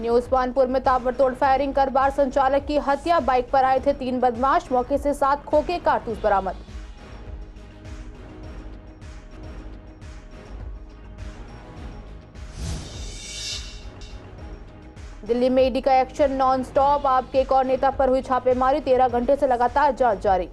New Usmanpur में ताबड़तोड़ firing कर बार संचालक की हत्या। बाइक पर आए थे 3 बदमाश, मौके से 7 खोखे कारतूस बरामद। दिल्ली में ईडी का एक्शन नॉन स्टॉप। आप के एक और नेता पर हुई छापेमारी, 13 घंटे से लगातार जांच जारी।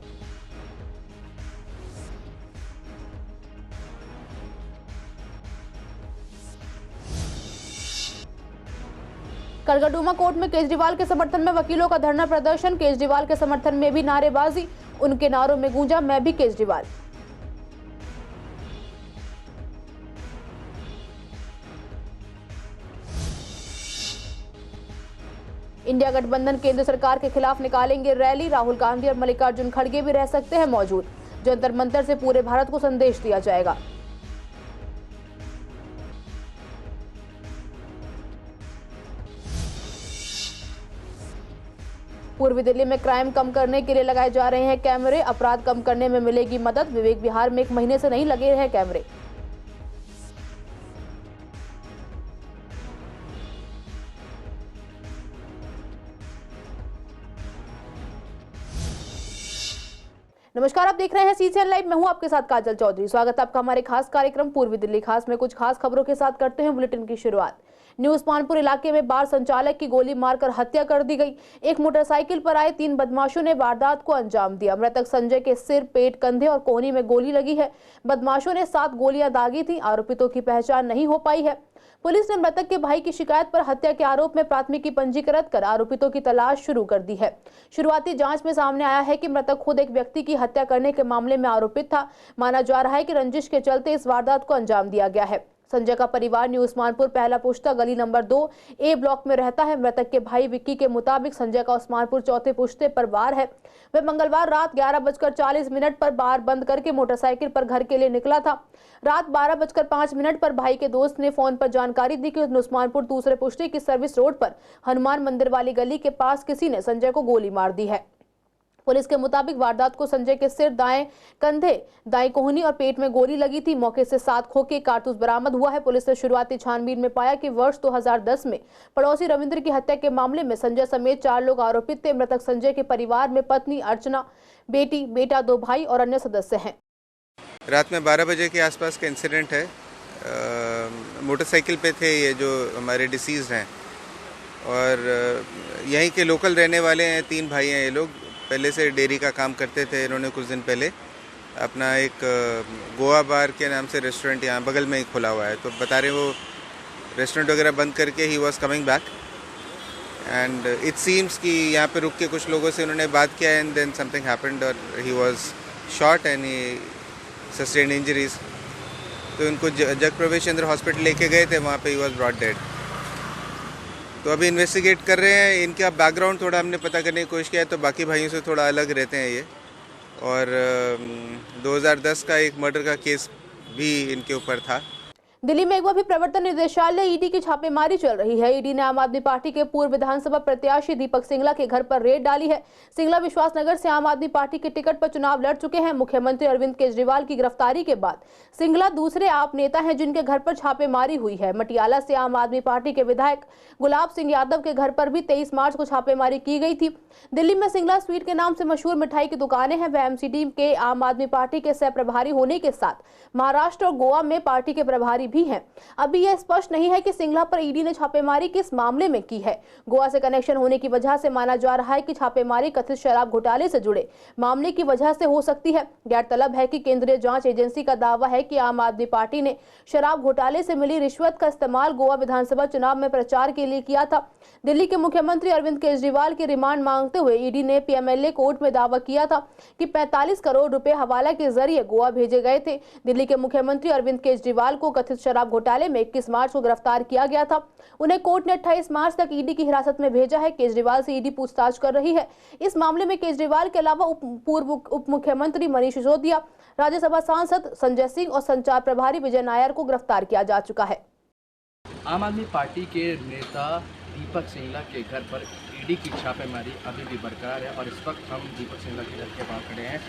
कड़गड़डूमा कोर्ट में केजरीवाल के समर्थन में वकीलों का धरना प्रदर्शन। केजरीवाल के समर्थन में भी नारेबाजी, उनके नारों में गूंजा मैं भी केजरीवाल। इंडिया गठबंधन केंद्र सरकार के खिलाफ निकालेंगे रैली। राहुल गांधी और मल्लिकार्जुन खड़गे भी रह सकते हैं मौजूद। जंतर मंतर से पूरे भारत को संदेश दिया जाएगा। पूर्वी दिल्ली में क्राइम कम करने के लिए लगाए जा रहे हैं कैमरे। अपराध कम करने में मिलेगी मदद। विवेक विहार में 1 महीने से नहीं लगे हैं कैमरे। नमस्कार, आप देख रहे हैं सीसीएन लाइव। मैं हूं आपके साथ काजल चौधरी। स्वागत है आपका हमारे खास कार्यक्रम पूर्वी दिल्ली खास में। कुछ खास खबरों के साथ करते हैं बुलेटिन की शुरुआत। न्यू उस्मानपुर इलाके में बार संचालक की गोली मारकर हत्या कर दी गई। एक मोटरसाइकिल पर आए 3 बदमाशों ने वारदात को अंजाम दिया। मृतक संजय के सिर, पेट, कंधे और कोहनी में गोली लगी है। बदमाशों ने 7 गोलियां दागी थी। आरोपितों की पहचान नहीं हो पाई है। पुलिस ने मृतक के भाई की शिकायत पर हत्या के आरोप में प्राथमिकी पंजीकृत कर आरोपितों की तलाश शुरू कर दी है। शुरुआती जांच में सामने आया है कि मृतक खुद एक व्यक्ति की हत्या करने के मामले में आरोपित था। माना जा रहा है कि रंजिश के चलते इस वारदात को अंजाम दिया गया है। संजय का परिवार न्यू उस्मानपुर पहला पुश्ता गली नंबर 2 ए ब्लॉक में रहता है। मृतक के भाई विक्की के मुताबिक संजय का उस्मानपुर चौथे पुश्ते पर बार है। वह मंगलवार रात 11:40 पर बार बंद करके मोटरसाइकिल पर घर के लिए निकला था। रात 12:05 पर भाई के दोस्त ने फोन पर जानकारी दी कि उस्मानपुर दूसरे पुश्ते की सर्विस रोड पर हनुमान मंदिर वाली गली के पास किसी ने संजय को गोली मार दी है। पुलिस के मुताबिक वारदात को संजय के सिर, दाएं कंधे, दाएं कोहनी और पेट में गोली लगी थी। मौके से 7 खोखे कारतूस बरामद हुआ है। पुलिस ने शुरुआती छानबीन में पाया कि वर्ष 2010 में पड़ोसी रविंद्र की हत्या के मामले में संजय समेत 4 लोग आरोपित थे। मृतक संजय के परिवार में पत्नी अर्चना, बेटी, बेटा, 2 भाई और अन्य सदस्य हैं। रात में 12 बजे के आसपास का इंसिडेंट है। मोटरसाइकिल पे थे ये जो हमारे डिसीज हैं और यहीं के लोकल रहने वाले हैं। 3 भाई हैं ये लोग। पहले से डेयरी का काम करते थे। इन्होंने कुछ दिन पहले अपना एक गोवा बार के नाम से रेस्टोरेंट यहाँ बगल में ही खुला हुआ है। तो बता रहे वो रेस्टोरेंट वगैरह बंद करके he was coming back and it seems कि यहाँ पे रुक के कुछ लोगों से उन्होंने बात किया एंड देन समथिंग हैपेंड और he was shot and he sustain injuries. तो इनको जग प्रवेश चंद्र हॉस्पिटल लेके गए थे, वहाँ पे ही वॉज ब्रॉट डेड। तो अभी इन्वेस्टिगेट कर रहे हैं। इनका बैकग्राउंड थोड़ा हमने पता करने की कोशिश किया है। तो बाकी भाइयों से थोड़ा अलग रहते हैं ये और 2010 का एक मर्डर का केस भी इनके ऊपर था। दिल्ली में एक बार भी प्रवर्तन निदेशालय ईडी की छापेमारी चल रही है। ईडी ने आम आदमी पार्टी के पूर्व विधानसभा प्रत्याशी दीपक सिंगला के घर पर रेड डाली है। सिंगला विश्वास नगर से आम आदमी पार्टी के टिकट पर चुनाव लड़ चुके हैं। मुख्यमंत्री अरविंद केजरीवाल की गिरफ्तारी के बाद सिंगला दूसरे आप नेता हैं जिनके घर पर छापेमारी हुई है। मटियाला से आम आदमी पार्टी के विधायक गुलाब सिंह यादव के घर पर भी 23 मार्च को छापेमारी की गई थी। दिल्ली में सिंगला स्वीट के नाम से मशहूर मिठाई की दुकानें हैं। वह एमसीडी के आम आदमी पार्टी के सह प्रभारी होने के साथ महाराष्ट्र और गोवा में पार्टी के प्रभारी भी हैं। अभी यह स्पष्ट नहीं है कि सिंगला पर ईडी ने छापेमारी किस मामले में की है। गोवा से कनेक्शन होने की वजह से माना जा रहा है कि छापेमारी कथित शराब घोटाले से जुड़े मामले की वजह से हो सकती है। गौरतलब है कि केंद्रीय जांच एजेंसी का दावा है कि आम आदमी पार्टी ने शराब घोटाले से मिली रिश्वत का इस्तेमाल गोवा विधानसभा चुनाव में प्रचार के लिए किया था। दिल्ली के मुख्यमंत्री अरविंद केजरीवाल की रिमांड मांगते हुए ईडी ने पीएमएलए कोर्ट में दावा किया था कि 45 करोड़ रुपए हवाला के जरिए गोवा भेजे गए थे। दिल्ली के मुख्यमंत्री अरविंद केजरीवाल को कथित शराब घोटाले में 21 मार्च को गिरफ्तार किया गया था। उन्हें कोर्ट ने 28 मार्च तक ईडी की हिरासत में भेजा है। केजरीवाल से ईडी पूछताछ कर रही है। इस मामले में केजरीवाल के अलावा पूर्व उप मुख्यमंत्री मनीष सिसोदिया, राज्यसभा सांसद संजय सिंह और संचार प्रभारी विजय नायर को गिरफ्तार किया जा चुका है। आम आदमी पार्टी के नेता दीपक सिंगला के घर पर ईडी की छापेमारी अभी भी बरकरार है और इस वक्त हम दीपक सिंगला के घर के बाहर खड़े हैं।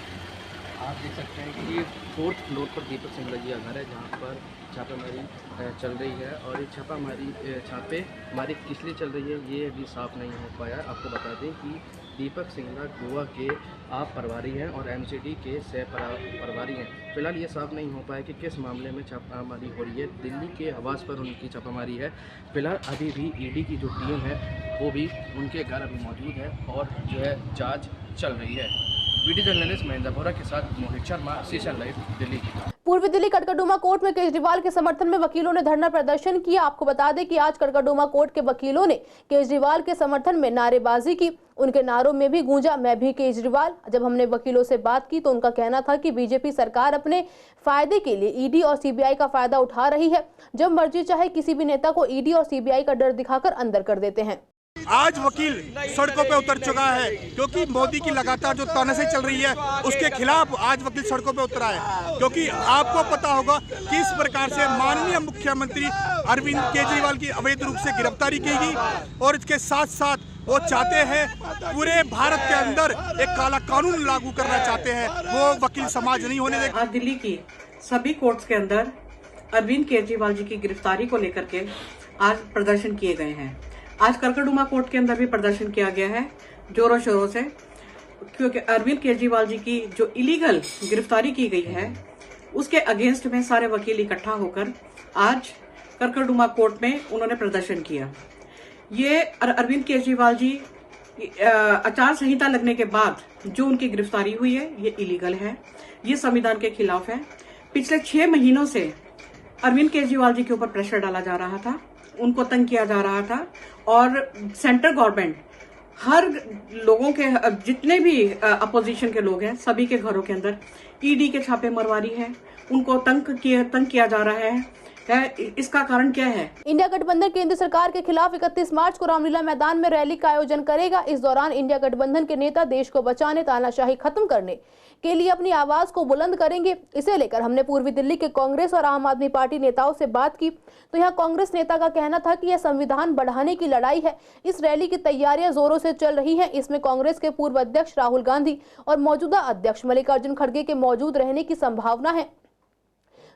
आप देख सकते हैं कि ये 4th फ्लोर पर दीपक सिंगला जी का घर है, जहाँ पर छापेमारी चल रही है। और ये छापेमारी किस लिए चल रही है ये अभी साफ नहीं हो पाया। आपको बता दें कि दीपक सिंगला गोवा के आप प्रभारी हैं और एमसीडी के सह प्रभारी हैं। फिलहाल ये साफ नहीं हो पाया कि किस मामले में छापामारी हो रही है। दिल्ली के आवास पर उनकी छापामारी है। फिलहाल अभी भी ईडी की जो टीम है वो भी उनके घर अभी मौजूद है और जो है जाँच चल रही है। वीडियो जर्नलिस्ट महेंद्र बोरा के साथ मोहित शर्मा, सीसीएन लाइव, दिल्ली। पूर्वी दिल्ली कटकड़डुमा कोर्ट में केजरीवाल के समर्थन में वकीलों ने धरना प्रदर्शन किया। आपको बता दें कि आज कटकड़डुमा कोर्ट के वकीलों ने केजरीवाल के समर्थन में नारेबाजी की। उनके नारों में भी गूंजा मैं भी केजरीवाल। जब हमने वकीलों से बात की तो उनका कहना था कि बीजेपी सरकार अपने फायदे के लिए ईडी और सीबीआई का फायदा उठा रही है। जब मर्जी चाहे किसी भी नेता को ईडी और सीबीआई का डर दिखाकर अंदर कर देते हैं। आज वकील सड़कों पे उतर चुका है क्योंकि मोदी की लगातार जो तानाशाही चल रही है उसके खिलाफ आज वकील सड़कों पे उतरा है। क्योंकि आपको पता होगा किस प्रकार से माननीय मुख्यमंत्री अरविंद केजरीवाल की अवैध रूप से गिरफ्तारी की गई और इसके साथ साथ वो चाहते हैं पूरे भारत के अंदर एक काला कानून लागू करना चाहते हैं। वो वकील समाज नहीं होने देगा। आज दिल्ली की सभी कोर्ट्स के अंदर अरविंद केजरीवाल जी की गिरफ्तारी को लेकर के आज प्रदर्शन किए गए हैं। आज कटकड़डुमा कोर्ट के अंदर भी प्रदर्शन किया गया है जोरों शोरों से, क्योंकि अरविंद केजरीवाल जी की जो इलीगल गिरफ्तारी की गई है उसके अगेंस्ट में सारे वकील इकट्ठा होकर आज कटकड़डुमा कोर्ट में उन्होंने प्रदर्शन किया। ये अरविंद केजरीवाल जी आचार संहिता लगने के बाद जो उनकी गिरफ्तारी हुई है ये इलीगल है, ये संविधान के खिलाफ है। पिछले 6 महीनों से अरविंद केजरीवाल जी के ऊपर प्रेशर डाला जा रहा था, उनको तंग किया जा रहा था और सेंट्रल गवर्नमेंट हर लोगों के जितने भी अपोजिशन के लोग हैं सभी के घरों के अंदर ईडी के छापे मरवा रही है, उनको तंग किया जा रहा है। इसका कारण क्या है? इंडिया गठबंधन केंद्र सरकार के खिलाफ 31 मार्च को रामलीला मैदान में रैली का आयोजन करेगा। इस दौरान इंडिया गठबंधन के नेता देश को बचाने, तानाशाही खत्म करने के लिए अपनी आवाज को बुलंद करेंगे। इसे लेकर हमने पूर्वी दिल्ली के कांग्रेस और आम आदमी पार्टी नेताओं से बात की तो यहाँ कांग्रेस नेता का कहना था कि यह संविधान बढ़ाने की लड़ाई है। इस रैली की तैयारियां जोरों से चल रही हैं। इसमें कांग्रेस के पूर्व अध्यक्ष राहुल गांधी और मौजूदा अध्यक्ष मल्लिकार्जुन खड़गे के मौजूद रहने की संभावना है।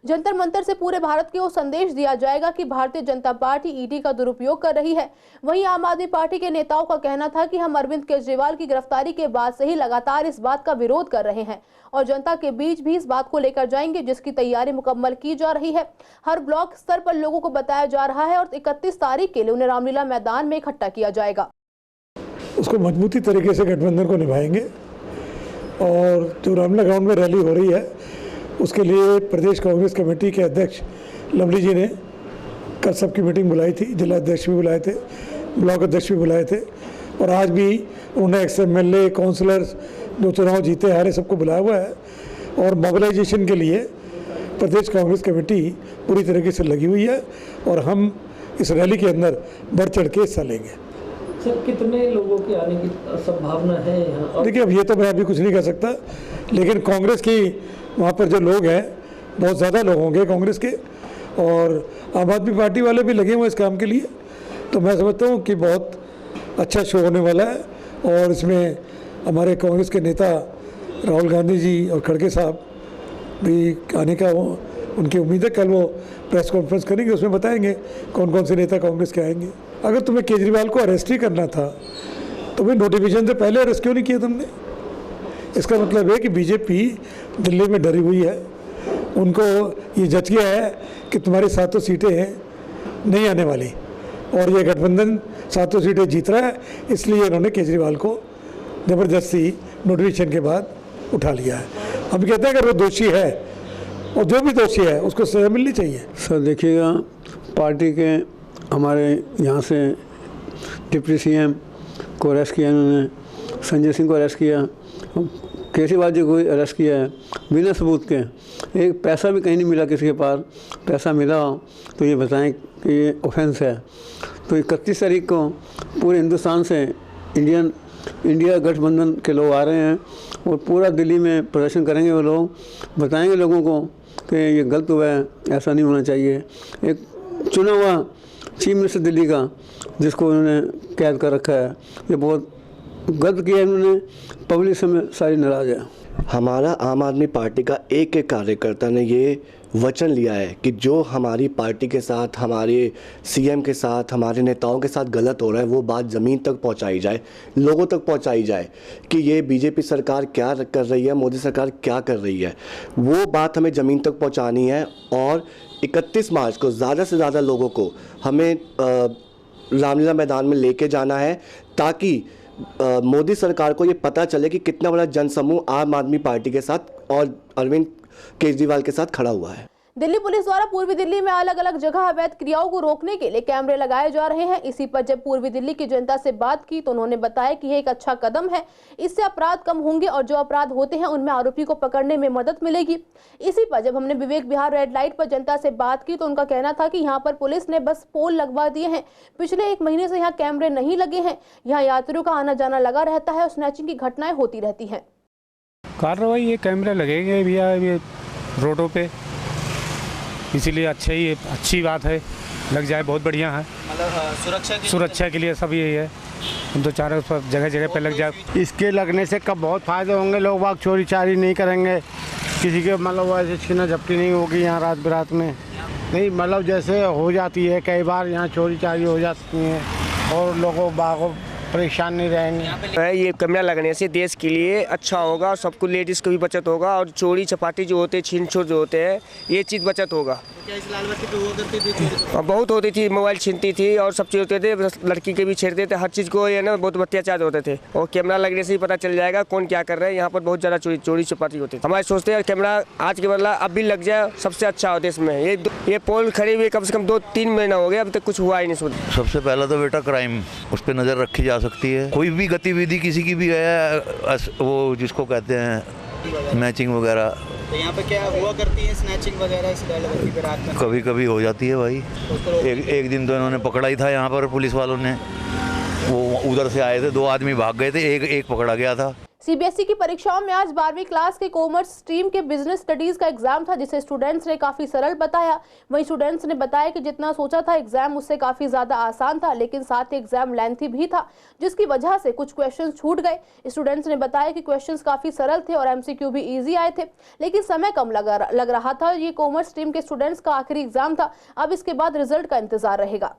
जंतर मंतर से पूरे भारत को संदेश दिया जाएगा कि भारतीय जनता पार्टी ईडी का दुरुपयोग कर रही है। वहीं आम आदमी पार्टी के नेताओं का कहना था कि हम अरविंद केजरीवाल की गिरफ्तारी के बाद से ही लगातार इस बात का विरोध कर रहे हैं और जनता के बीच भी इस बात को लेकर जाएंगे, जिसकी तैयारी मुकम्मल की जा रही है। हर ब्लॉक स्तर पर लोगों को बताया जा रहा है और 31 तारीख के लिए उन्हें रामलीला मैदान में इकट्ठा किया जाएगा। उसको मजबूती तरीके से गठबंधन को निभाएंगे और जो रामलीला ग्राउंड में रैली हो रही है उसके लिए प्रदेश कांग्रेस कमेटी के अध्यक्ष लवली जी ने कल सबकी मीटिंग बुलाई थी। जिला अध्यक्ष भी बुलाए थे, ब्लॉक अध्यक्ष भी बुलाए थे और आज भी उन्हें एक्स MLA काउंसलर्स जो चुनाव जीते हारे सबको बुलाया हुआ है और मोबिलाइजेशन के लिए प्रदेश कांग्रेस कमेटी पूरी तरीके से लगी हुई है और हम इस रैली के अंदर बढ़ चढ़ के हिस्सा लेंगे। सर, कितने लोगों के आने की संभावना है यहाँ? देखिए, अब ये तो मैं अभी कुछ नहीं कह सकता, लेकिन कांग्रेस की वहाँ पर जो लोग हैं बहुत ज़्यादा लोग होंगे कांग्रेस के और आम आदमी पार्टी वाले भी लगे हुए इस काम के लिए। तो मैं समझता हूँ कि बहुत अच्छा शो होने वाला है और इसमें हमारे कांग्रेस के नेता राहुल गांधी जी और खड़गे साहब भी आने का वो उनकी उम्मीद है। कल वो प्रेस कॉन्फ्रेंस करेंगे, उसमें बताएंगे कौन कौन से नेता कांग्रेस के आएंगे। अगर तुम्हें केजरीवाल को अरेस्ट ही करना था तो भाई नोटिफिकेशन से पहले अरेस्ट क्यों नहीं किया तुमने? इसका मतलब है कि बीजेपी दिल्ली में डरी हुई है, उनको ये जच गया है कि तुम्हारी 7 सीटें नहीं आने वाली और ये गठबंधन 7 सीटें जीत रहा है, इसलिए इन्होंने केजरीवाल को ज़बरदस्ती नोटिफिकेशन के बाद उठा लिया है। हम कहते हैं अगर वो दोषी है और जो भी दोषी है उसको सजा मिलनी चाहिए। सर देखिएगा, पार्टी के हमारे यहाँ से डिप्टी CM को अरेस्ट किया इन्होंने, संजय सिंह को अरेस्ट किया, केजरीवाल जी को अरेस्ट किया है बिना सबूत के। एक पैसा भी कहीं नहीं मिला, किसी के पास पैसा मिला हो तो ये बताएं कि ये ऑफेंस है। तो 31 तारीख को पूरे हिंदुस्तान से इंडिया गठबंधन के लोग आ रहे हैं और पूरा दिल्ली में प्रदर्शन करेंगे। वो लोग बताएंगे लोगों को कि ये गलत हुआ है, ऐसा नहीं होना चाहिए। एक चुना हुआ चीफ मिनिस्टर दिल्ली का जिसको उन्होंने कैद कर रखा है, ये बहुत गलत किया है इन्होंने। पब्लिक से सारी नाराज़ है। हमारा आम आदमी पार्टी का एक एक कार्यकर्ता ने ये वचन लिया है कि जो हमारी पार्टी के साथ, हमारे सीएम के साथ, हमारे नेताओं के साथ गलत हो रहा है वो बात ज़मीन तक पहुंचाई जाए, लोगों तक पहुंचाई जाए कि ये बीजेपी सरकार क्या कर रही है, मोदी सरकार क्या कर रही है, वो बात हमें ज़मीन तक पहुंचानी है। और 31 मार्च को ज़्यादा से ज़्यादा लोगों को हमें रामलीला मैदान में लेके जाना है ताकि मोदी सरकार को ये पता चले कि कितना बड़ा जनसमूह आम आदमी पार्टी के साथ और अरविंद केजरीवाल के साथ खड़ा हुआ है। दिल्ली पुलिस द्वारा पूर्वी दिल्ली में अलग अलग जगह अवैध क्रियाओं को रोकने के लिए कैमरे लगाए जा रहे हैं। इसी पर जब पूर्वी दिल्ली की जनता से बात की तो उन्होंने बताया कि यह एक अच्छा कदम है, इससे अपराध कम होंगे और जो अपराध होते हैं उनमें आरोपी को पकड़ने में मदद मिलेगी। इसी पर जब हमने विवेक विहार रेड लाइट पर जनता से बात की तो उनका कहना था कि यहाँ पर पुलिस ने बस पोल लगवा दिए हैं, पिछले 1 महीने से यहाँ कैमरे नहीं लगे हैं, यहाँ यात्रियों का आना जाना लगा रहता है और स्नैचिंग की घटनाएं होती रहती हैं। कार्रवाई ये कैमरे लगेंगे भैया ये रोडों पे, इसीलिए अच्छी बात है, लग जाए बहुत बढ़िया है। मतलब सुरक्षा के लिए सब यही है, तो चारों जगह जगह पे लग जाए। इसके लगने से कब बहुत फ़ायदे होंगे, लोग बाग चोरी चारी नहीं करेंगे, किसी के मतलब ऐसे छीना झपटी नहीं होगी यहाँ रात बिरात में, नहीं मतलब जैसे हो जाती है कई बार यहाँ चोरी चारी हो जाती है और लोगों बागों परेशान नहीं रहेंगे। ये कैमरा लगने से देश के लिए अच्छा होगा, सबको लेडीज़ को भी बचत होगा और चोरी चपाटी जो होते हैं, छीन छोर जो होते हैं, ये चीज़ बचत होगा। क्या इस लाल बत्ती पे हुआ करती थी? बहुत होती थी, मोबाइल छीनती थी और सब चीज़ होते थे, लड़की के भी छेड़ते थे, हर चीज़ को ये ना बहुत अत्याचार होते थे। और कैमरा लगने से ही पता चल जाएगा कौन क्या कर रहा है। यहाँ पर बहुत ज़्यादा चोरी चपाटी होती है। हमारे सोचते हैं कैमरा आज के बदला अब भी लग जाए, सबसे अच्छा होता है इसमें। ये पोल खड़ी हुई कम से कम 2-3 महीना हो गया, अभी तक कुछ हुआ ही नहीं। सबसे पहला तो बेटा क्राइम, उस पर नज़र रखी जा सकती है। कोई भी गतिविधि किसी की भी है, वो जिसको कहते हैं मैचिंग वगैरह, तो यहाँ पे क्या हुआ करती है स्नैचिंग वगैरह इस रात में? कभी कभी हो जाती है भाई। एक दिन तो इन्होंने पकड़ा ही था यहाँ पर, पुलिस वालों ने, वो उधर से आए थे, 2 आदमी भाग गए थे, एक पकड़ा गया था। सीबीएसई की परीक्षाओं में आज 12वीं क्लास के कॉमर्स स्ट्रीम के बिजनेस स्टडीज का एग्जाम था, जिसे स्टूडेंट्स ने काफी सरल बताया। वहीं स्टूडेंट्स ने बताया कि जितना सोचा था एग्जाम उससे काफी ज्यादा आसान था, लेकिन साथ ही एग्जाम लेंथी भी था, जिसकी वजह से कुछ क्वेश्चंस छूट गए। स्टूडेंट्स ने बताया कि क्वेश्चंस काफी सरल थे और एमसीक्यू भी इजी आए थे, लेकिन समय कम लग रहा था। ये कॉमर्स स्ट्रीम के स्टूडेंट्स का आखिरी एग्जाम था, अब इसके बाद रिजल्ट का इंतजार रहेगा।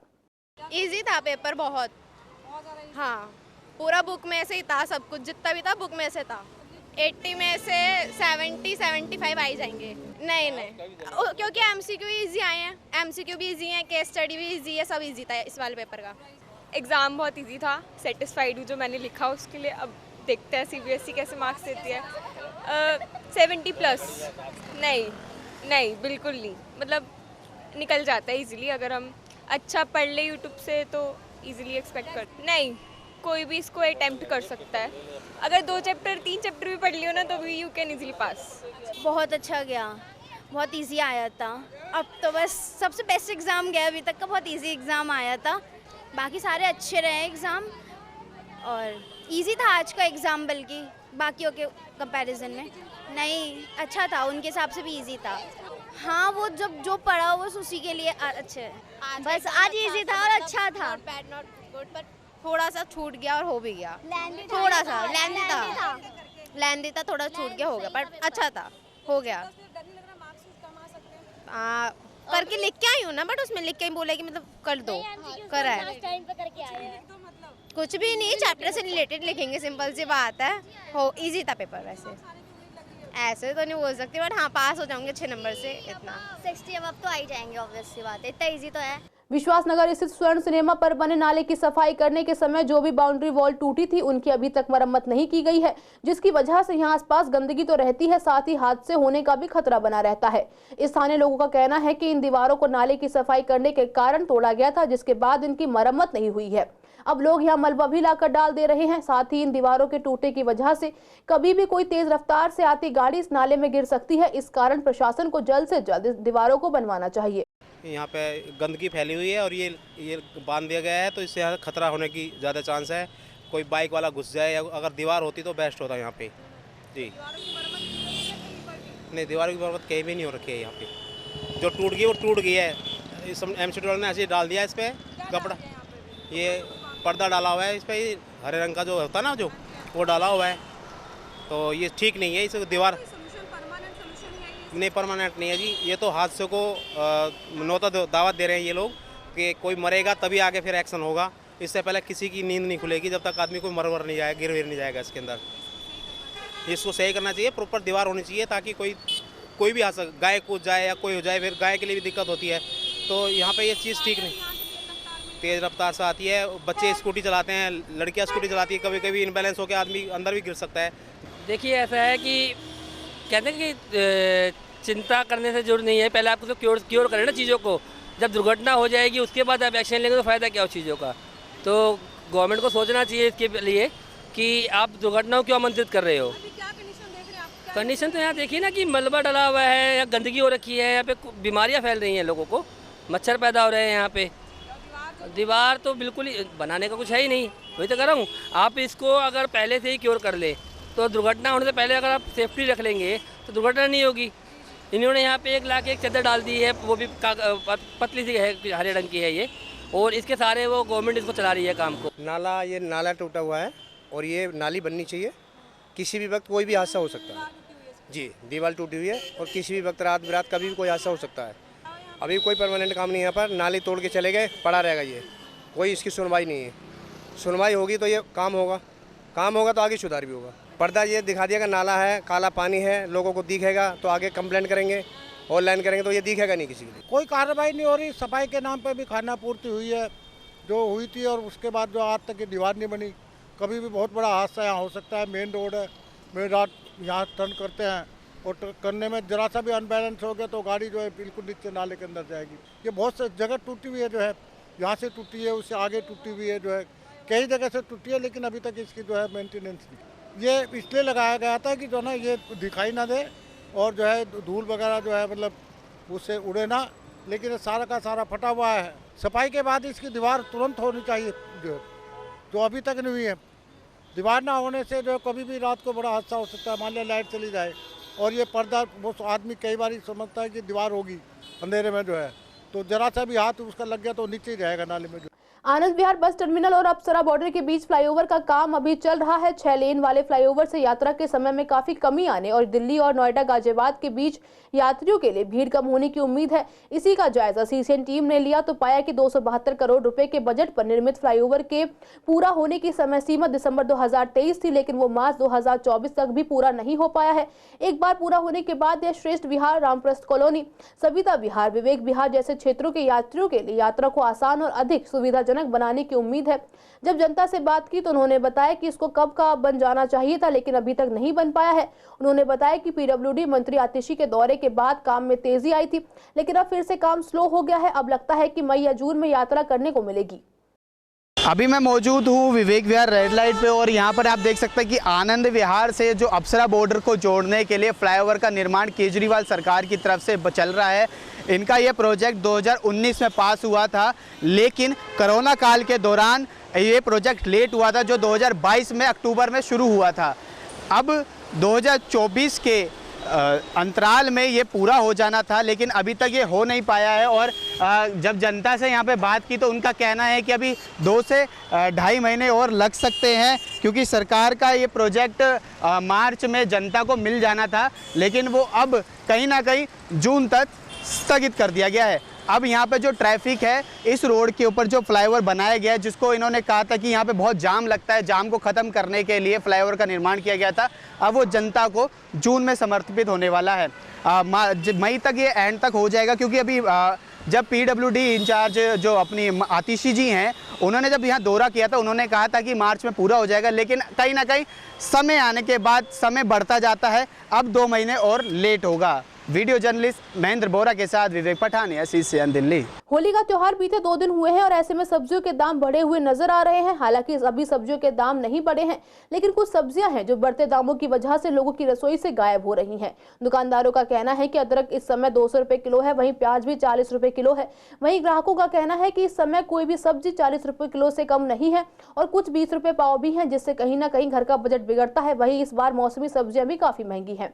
ईजी था पेपर बहुत, हाँ पूरा बुक में से ही था, सब कुछ जितना भी था बुक में से था। 80 में से 70-75 आ ही जाएंगे। नहीं क्योंकि एमसीक्यू इजी आए हैं, एमसीक्यू भी इजी है, केस स्टडी भी इजी है, सब इजी था इस वाले पेपर का। एग्ज़ाम बहुत इजी था, सेटिस्फाइड हूँ जो मैंने लिखा उसके लिए। अब देखते हैं सीबीएसई कैसे मार्क्स देती है। 70+ नहीं बिल्कुल नहीं, मतलब निकल जाता है इजीली अगर हम अच्छा पढ़ ले यूट्यूब से तो इजीली एक्सपेक्ट कर। नहीं, कोई भी इसको अटेम्प्ट कर सकता है, अगर 2 चैप्टर 3 चैप्टर भी पढ़ लियो ना तो भी यू कैन इजीली पास। बहुत अच्छा गया, बहुत इजी आया था। अब तो बस सबसे बेस्ट एग्ज़ाम गया अभी तक का, बहुत इजी एग्ज़ाम आया था, बाकी सारे अच्छे रहे एग्ज़ाम और इजी था आज का एग्ज़ाम, बल्कि बाकियों के कंपैरिजन में। नहीं अच्छा था, उनके हिसाब से भी इजी था। हाँ वो जब जो पढ़ा वो उसी के लिए अच्छे है, बस आज इजी था और अच्छा था। नॉट गुड बट थोड़ा सा छूट गया और हो भी गया, थोड़ा सा लेंदी था, थोड़ा छूट गया हो गया, पर अच्छा था, हो गया। करके लिख के आई हूँ ना, बट उसमें लिख के ही बोला कि मतलब कर दो, करा है। कुछ भी नहीं, चैप्टर से रिलेटेड लिखेंगे, सिंपल सी बात है। हो इजी था पेपर, वैसे ऐसे तो नहीं बोल सकती, बट हाँ पास हो जाऊंगे 6 नंबर से, इतना 60 अब तो आ ही जाएंगे, ऑब्वियस सी बात है, इतना इजी तो है। विश्वासनगर स्थित स्वर्ण सिनेमा पर बने नाले की सफाई करने के समय जो भी बाउंड्री वॉल टूटी थी उनकी अभी तक मरम्मत नहीं की गई है, जिसकी वजह से यहाँ आसपास गंदगी तो रहती है, साथ ही हादसे होने का भी खतरा बना रहता है। स्थानीय लोगों का कहना है कि इन दीवारों को नाले की सफाई करने के कारण तोड़ा गया था, जिसके बाद इनकी मरम्मत नहीं हुई है। अब लोग यहाँ मलबा भी लाकर डाल दे रहे हैं। साथ ही इन दीवारों के टूटने की वजह से कभी भी कोई तेज रफ्तार से आती गाड़ी इस नाले में गिर सकती है। इस कारण प्रशासन को जल्द से जल्द इस दीवारों को बनवाना चाहिए। यहाँ पे गंदगी फैली हुई है और ये बांध दिया गया है, तो इससे खतरा होने की ज़्यादा चांस है। कोई बाइक वाला घुस जाए, या अगर दीवार होती तो बेस्ट होता यहाँ पे। जी नहीं, दीवार की मरम्मत कहीं भी नहीं हो रखी है यहाँ पे। जो टूट गई वो टूट गई है। इस एमसीडी वाले ने ऐसे डाल दिया, इस पर कपड़ा, ये पर्दा डाला हुआ है इस पर, हरे रंग का जो होता है ना, जो वो डाला हुआ है, तो ये ठीक नहीं है। इस दीवार नहीं परमानेंट नहीं है जी, ये तो हादसे को नौता दावत दे रहे हैं ये लोग कि कोई मरेगा तभी आगे फिर एक्शन होगा। इससे पहले किसी की नींद नहीं खुलेगी जब तक आदमी कोई मर नहीं जाएगा, गिर नहीं जाएगा इसके अंदर। इसको सही करना चाहिए, प्रॉपर दीवार होनी चाहिए ताकि कोई भी हादसा, गाय कूद जाए या कोई हो जाए, फिर गाय के लिए भी दिक्कत होती है। तो यहाँ पे ये चीज़ ठीक नहीं, तेज़ रफ्तार से आती है, बच्चे स्कूटी चलाते हैं, लड़कियाँ स्कूटी चलाती है, कभी कभी इनबैलेंस होकर आदमी अंदर भी गिर सकता है। देखिए ऐसा है कि कहते हैं कि चिंता करने से जरूर नहीं है, पहले आपको तो क्योर करें ना चीज़ों को। जब दुर्घटना हो जाएगी उसके बाद आप एक्शन लेंगे तो फ़ायदा क्या उस चीज़ों का। तो गवर्नमेंट को सोचना चाहिए इसके लिए कि आप दुर्घटनाओं क्यों आमंत्रित कर रहे हो। कंडीशन तो यहाँ देखिए ना कि मलबा डला हुआ है या गंदगी हो रखी है, यहाँ पे बीमारियाँ फैल रही हैं, लोगों को मच्छर पैदा हो रहे हैं यहाँ पे। दीवार तो बिल्कुल ही बनाने का कुछ है ही नहीं, वही तो कह रहा हूँ। आप इसको अगर पहले से ही क्योर कर ले तो दुर्घटना होने से पहले अगर आप सेफ्टी रख लेंगे तो दुर्घटना नहीं होगी। इन्होंने यहाँ पे 1 लाख एक चादर डाल दी है, वो भी पतली सी है, हरे रंग की है ये, और इसके सारे वो गवर्नमेंट इसको चला रही है काम को। ये नाला टूटा हुआ है और ये नाली बननी चाहिए। किसी भी वक्त कोई भी हादसा हो सकता है जी, दीवार टूटी हुई है और किसी भी वक्त रात बिरात कभी भी कोई हादसा हो सकता है। अभी कोई परमानेंट काम नहीं है, यहाँ पर नाली तोड़ के चले गए, पड़ा रहेगा ये, कोई इसकी सुनवाई नहीं है। सुनवाई होगी तो ये काम होगा तो आगे सुधार भी होगा। पर्दा ये दिखा दिया कि नाला है, काला पानी है, लोगों को दिखेगा तो आगे कंप्लेंट करेंगे, ऑनलाइन करेंगे तो ये दिखेगा नहीं किसी के लिए। कोई कार्रवाई नहीं हो रही। सफाई के नाम पे भी खाना पूर्ति हुई है जो हुई थी, और उसके बाद जो आज तक ये दीवार नहीं बनी। कभी भी बहुत बड़ा हादसा यहाँ हो सकता है। मेन रोड है, मेन रात यहाँ टर्न करते हैं और करने में जरा सा भी अनबैलेंस हो गया तो गाड़ी जो है बिल्कुल नीचे नाले के अंदर जाएगी। ये बहुत से जगह टूटी हुई है, जो है यहाँ से टूटी है, उससे आगे टूटी हुई है, जो है कई जगह से टूटी है, लेकिन अभी तक इसकी जो है मेंटेनेंस नहीं। ये इसलिए लगाया गया था कि जो ना ये दिखाई ना दे और जो है धूल वगैरह जो है मतलब उससे उड़े ना, लेकिन ये सारा का सारा फटा हुआ है। सफाई के बाद इसकी दीवार तुरंत होनी चाहिए, जो अभी तक नहीं हुई है। दीवार ना होने से जो कभी भी रात को बड़ा हादसा हो सकता है। मान लिया लाइट चली जाए और ये पर्दा, वो आदमी कई बार समझता है कि दीवार होगी अंधेरे में जो है, तो जरा सा भी हाथ उसका लग गया तो नीचे ही जाएगा नाले में। आनंद विहार बस टर्मिनल और अप्सरा बॉर्डर के बीच फ्लाईओवर का काम अभी चल रहा है। 6 लेन वाले फ्लाईओवर से यात्रा के समय में काफी कमी आने और दिल्ली और नोएडा गाजियाबाद के बीच यात्रियों के लिए भीड़ कम होने की उम्मीद है। इसी का जायजा सीसीएन टीम ने लिया तो पाया कि 272 करोड़ रुपए के बजट पर निर्मित फ्लाईओवर के पूरा होने की समय सीमा दिसंबर 2023 थी, लेकिन वो मार्च 2024 तक भी पूरा नहीं हो पाया है। एक बार पूरा होने के बाद यह श्रेष्ठ विहार, रामप्रस्थ कॉलोनी, सविता विहार, विवेक विहार जैसे क्षेत्रों के यात्रियों के लिए यात्रा को आसान और अधिक सुविधाजनक बनाने की उम्मीद है। जब जनता से बात की तो उन्होंने बताया कि इसको कब का बन जाना चाहिए था, लेकिन अभी तक नहीं बन पाया है। उन्होंने बताया कि पीडब्ल्यूडी मंत्री आतिशी के दौरे के बाद काम में तेजी आई थी, लेकिन अब फिर से काम स्लो हो गया है। अब लगता है कि मई या जून में यात्रा करने को मिलेगी। अभी मैं मौजूद हूँ विवेक विहार रेड लाइट पे और यहाँ पर आप देख सकते हैं कि आनंद विहार से जो अप्सरा बॉर्डर को जोड़ने के लिए फ्लाईओवर का निर्माण केजरीवाल सरकार की तरफ से चल रहा है। इनका ये प्रोजेक्ट 2019 में पास हुआ था, लेकिन कोरोना काल के दौरान ये प्रोजेक्ट लेट हुआ था, जो 2022 में अक्टूबर में शुरू हुआ था। अब 2024 के अंतराल में ये पूरा हो जाना था, लेकिन अभी तक ये हो नहीं पाया है। और जब जनता से यहाँ पे बात की तो उनका कहना है कि अभी 2 से 2.5 महीने और लग सकते हैं, क्योंकि सरकार का ये प्रोजेक्ट मार्च में जनता को मिल जाना था, लेकिन वो अब कहीं ना कहीं जून तक स्थगित कर दिया गया है। अब यहाँ पे जो ट्रैफिक है, इस रोड के ऊपर जो फ्लाईओवर बनाया गया है, जिसको इन्होंने कहा था कि यहाँ पे बहुत जाम लगता है, जाम को ख़त्म करने के लिए फ्लाईओवर का निर्माण किया गया था, अब वो जनता को जून में समर्पित होने वाला है। मई तक ये एंड तक हो जाएगा, क्योंकि अभी जब पीडब्ल्यूडी इंचार्ज जो अपनी आतिशी जी हैं, उन्होंने जब यहाँ दौरा किया था, उन्होंने कहा था कि मार्च में पूरा हो जाएगा, लेकिन कहीं ना कहीं समय आने के बाद समय बढ़ता जाता है। अब 2 महीने और लेट होगा। वीडियो जर्नलिस्ट महेंद्र बोरा के साथ विवेक पठानिया, सीसीएन दिल्ली। होली का त्योहार बीते 2 दिन हुए हैं और ऐसे में सब्जियों के दाम बढ़े हुए नजर आ रहे हैं। हालांकि अभी सब्जियों के दाम नहीं बढ़े हैं, लेकिन कुछ सब्जियां हैं जो बढ़ते दामों की वजह से लोगों की रसोई से गायब हो रही हैं। दुकानदारों का कहना है कि अदरक इस समय 200 रुपए किलो है, वहीं प्याज भी 40 रुपए किलो है। वहीं ग्राहकों का कहना है कि इस समय कोई भी सब्जी 40 रुपए किलो से कम नहीं है और कुछ 20 रुपए पाव भी है, जिससे कहीं ना कहीं घर का बजट बिगड़ता है। वहीं इस बार मौसमी सब्जियां भी काफी महंगी है।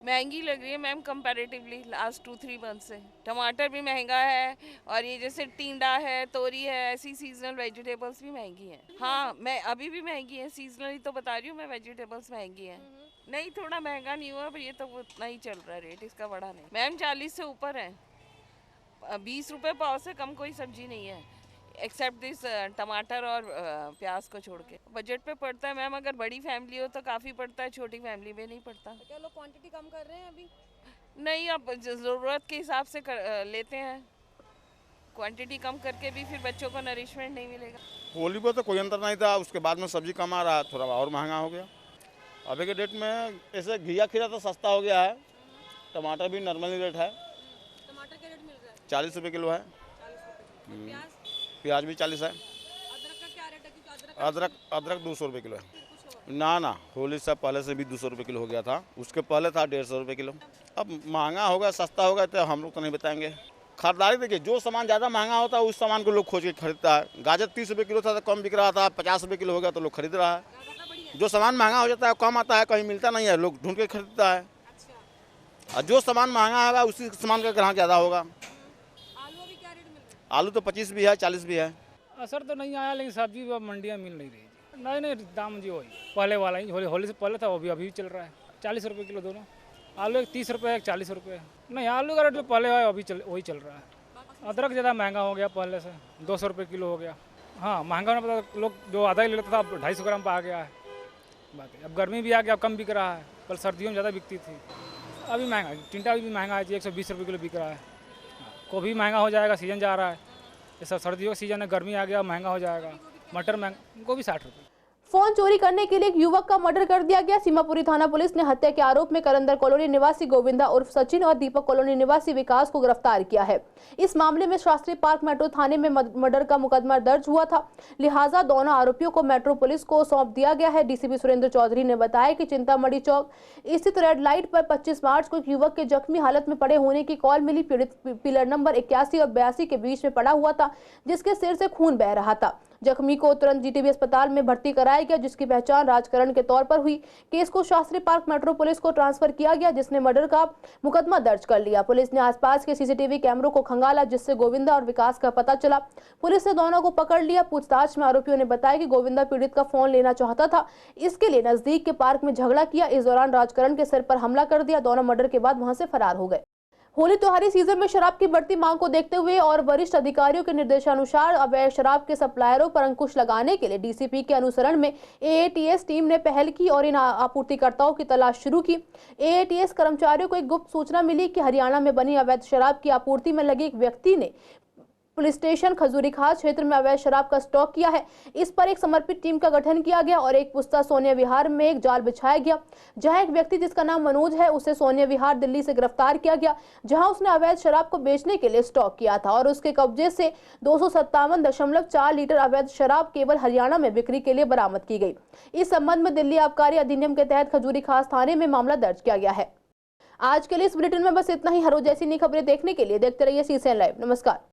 महंगी लग रही है मैम कंपैरेटिवली लास्ट 2-3 मंथ से। टमाटर भी महंगा है और ये जैसे टिंडा है, तोरी है, ऐसी सीजनल वेजिटेबल्स भी महंगी हैं। हाँ, मैं अभी भी महंगी है, सीजनली तो बता रही हूँ मैं, वेजिटेबल्स महंगी हैं। नहीं, थोड़ा महंगा नहीं हुआ, पर ये तो उतना ही चल रहा है रेट, इसका बढ़ा नहीं। मैम 40 से ऊपर है, 20 रुपए पाव से कम कोई सब्जी नहीं है, एक्सेप्ट दिस टमाटर और प्याज को छोड़ के। बजट पे पड़ता है मैम, अगर बड़ी फैमिली हो तो काफ़ी पड़ता है, छोटी फैमिली में नहीं पड़ता। क्या लोग क्वांटिटी कम कर रहे हैं अभी? नहीं, अब ज़रूरत के हिसाब से लेते हैं, क्वांटिटी कम करके भी फिर बच्चों को नरिशमेंट नहीं मिलेगा। होली पर तो कोई अंतर नहीं था, उसके बाद में सब्जी कम आ रहा है, थोड़ा और महंगा हो गया। अभी के डेट में ऐसे घिया खीरा तो सस्ता हो गया है, टमाटर भी नॉर्मली रेट है। टमाटर क्या रेट मिल रहा है? 40 रुपये किलो है। 40 रुपये। प्याज भी 40 है। अदरक का क्या रेट है? क्योंकि अदरक 200 रुपये किलो है। ना होली से पहले से भी 200 रुपये किलो हो गया था, उसके पहले था 150 रुपये किलो। अब महंगा होगा सस्ता होगा तो हम लोग तो नहीं बताएंगे। खरीदारी देखिए, जो सामान ज़्यादा महंगा होता है उस सामान को लोग खोज के खरीदता है। गाजर 30 रुपये किलो था तो कम बिक रहा था, 50 रुपये किलो हो गया तो लोग खरीद रहा है। जो सामान महंगा हो जाता है कम आता है, कहीं मिलता नहीं है, लोग ढूंढ के खरीदता है। और जो सामान महंगा होगा उसी सामान का ग्राहक ज़्यादा होगा। आलू अभी क्या रेट मिल रहा है? आलू तो 25 भी है, 40 भी है। असर तो नहीं आया, लेकिन सब्जी अब मंडियाँ मिल नहीं रही। नहीं, दाम जी वही पहले वाला ही, होली से पहले था, वो भी अभी चल रहा है 40 रुपये किलो दोनों। आलू एक 30 रुपये, एक 40 रुपये। नहीं, आलू का रेट जो पहले है अभी वही चल रहा है। अदरक ज़्यादा महंगा हो गया, पहले से 200 रुपये किलो हो गया। हाँ, महंगा होने पर लोग जो आधा किलो लेता था अब 250 ग्राम पर आ गया है। बाकी अब गर्मी भी आ गया, अब कम बिक रहा है, कल सर्दियों में ज़्यादा बिकती थी, अभी महंगा। टिंडा भी महंगा है जी, 120 रुपये किलो बिक रहा है। गोभी महंगा हो जाएगा, सीजन जा रहा है, ये सब सर्दियों का सीजन है, गर्मी आ गया, महंगा हो जाएगा। मटर महंगा, गोभी 60 रुपये। फोन चोरी करने के लिए एक युवक का मर्डर कर दिया गया। सीमापुरी थाना पुलिस ने हत्या के आरोप में करंदर कॉलोनी निवासी गोविंदा उर्फ सचिन और दीपक कॉलोनी निवासी विकास को गिरफ्तार किया है। इस मामले में शास्त्री पार्क मेट्रो थाने में मर्डर का मुकदमा दर्ज हुआ था, लिहाजा दोनों आरोपियों को मेट्रो पुलिस को सौंप दिया गया है। डीसीपी सुरेंद्र चौधरी ने बताया कि चिंतामढ़ी चौक स्थित रेड लाइट पर 25 मार्च को एक युवक के जख्मी हालत में पड़े होने की कॉल मिली। पीड़ित पिलर नंबर 81 और 82 के बीच में पड़ा हुआ था, जिसके सिर से खून बह रहा था। जख्मी को तुरंत जीटीबी अस्पताल में भर्ती कराया गया, जिसकी पहचान राजकरण के तौर पर हुई। केस को शास्त्री पार्क मेट्रो पुलिस को ट्रांसफर किया गया, जिसने मर्डर का मुकदमा दर्ज कर लिया। पुलिस ने आसपास के सीसीटीवी कैमरों को खंगाला, जिससे गोविंदा और विकास का पता चला। पुलिस ने दोनों को पकड़ लिया। पूछताछ में आरोपियों ने बताया कि गोविंदा पीड़ित का फोन लेना चाहता था, इसके लिए नजदीक के पार्क में झगड़ा किया। इस दौरान राजकरण के सिर पर हमला कर दिया। दोनों मर्डर के बाद वहां से फरार हो गए। होली त्योहारी सीजन में शराब की बढ़ती मांग को देखते हुए और वरिष्ठ अधिकारियों के निर्देशानुसार अवैध शराब के सप्लायरों पर अंकुश लगाने के लिए डीसीपी के अनुसरण में एएटीएस टीम ने पहल की और इन आपूर्तिकर्ताओं की तलाश शुरू की। एएटीएस कर्मचारियों को एक गुप्त सूचना मिली कि हरियाणा में बनी अवैध शराब की आपूर्ति में लगे एक व्यक्ति ने पुलिस स्टेशन खजूरी खास क्षेत्र में अवैध शराब का स्टॉक किया है। इस पर एक समर्पित टीम का गठन किया गया और एक पुस्ता सोनिया विहार में एक जाल बिछाया गया, जहां एक व्यक्ति जिसका नाम मनोज है उसे सोनिया विहार दिल्ली से गिरफ्तार किया गया, जहां उसने अवैध शराब को बेचने के लिए स्टॉक किया था और उसके कब्जे से 257.4 लीटर अवैध शराब केवल हरियाणा में बिक्री के लिए बरामद की गई। इस संबंध में दिल्ली आबकारी अधिनियम के तहत खजूरी खास थाने में मामला दर्ज किया गया है। आज के लिए इस बुलेटिन में बस इतना ही। हर रोज ऐसी नई खबरें देखने के लिए देखते रहिए CCN लाइव। नमस्कार।